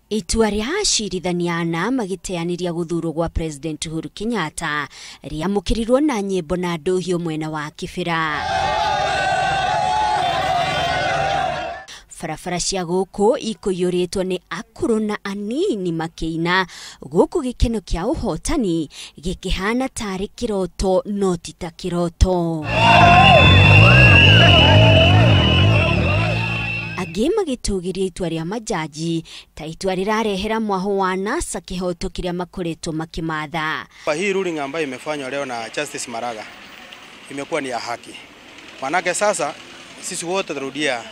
Itua ria acirithania ana magiteaniria guthurwo gwa President Uhuru Kenyatta riamukirirwo na nyimbo na nduhio mwena wa Kibira. Barabara cia guku ikuyuritwo ni akuru na anini makiina guku gikeno kia uhotani gikihana tari kiroto no tita kiroto. Agima gitugiria itua ria majaji ta itua rirarehera mwaho wa NASA kihoto kiria makoretwo makimatha. Hii ruling ambayo imefanywa leo na Justice Maraga imekuwa ni ya haki. Manake sasa sisi wote turudia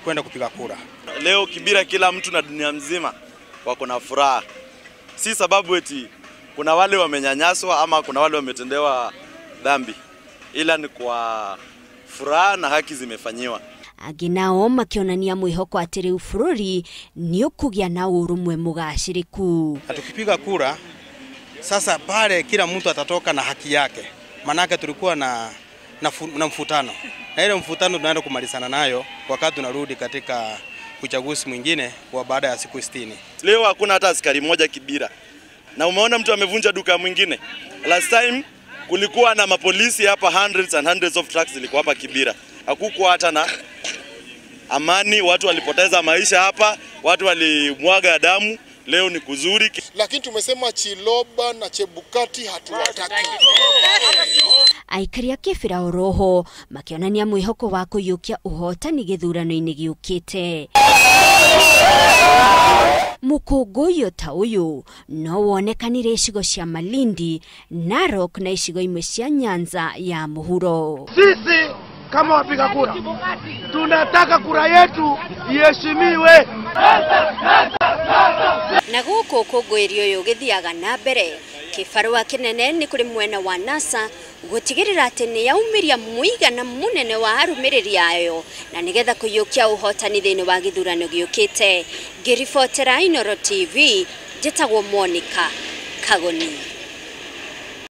kwenda kupiga kura. Leo Kibira kila mtu na dunia mzima wako na furaha. Si sababu eti kuna wale wamenyanyaswa ama kuna wale wametendewa dhambi. Ila ni kwa furaha na haki zimefanyiwa. Aginao makionania mwihoko atiri ufururi ni ukugia na urumwe mugashiriku. Tukipiga kura sasa pale kila mtu atatoka na haki yake. Manake tulikuwa na mfutano. Na ile mfutano tunaenda kumalizana nayo wakati tunarudi katika uchaguzi mwingine wa baada ya siku 60. Leo hakuna hata askari mmoja Kibira. Na umeona mtu amevunja duka mwingine. Last time kulikuwa na mapolisi hapa, hundreds and hundreds of trucks zilikuwa hapa Kibira. Hakukuwa hata na amani, watu walipoteza maisha hapa, watu walimwaga damu. Leo ni kuzuri. Lakini tumesema Chiloba na Chebukati hatuwataki. Aikari a Kibira oroho makionania mwihoko wa kuyukia uhotani githurano-ini giukite. Mukunguyo ta uyu no wonekanire icigo cia Malindi, Narok na icigo imwe cia Nyanza ya muhuro. Sisi kama wapiga kura tunataka kura yetu iheshimiwe. Na guku ukungwirio uyu githiaga na mbere kibarua kinene ni kuri mwena wa NASA gutigirira ati ni yaumiria muigana munene wa arumiriri ayo na nigetha kuyukia uhotani thiini wa githurano giukite. Ngiribotera Inooro TV, njitagwo Monica Kagoni.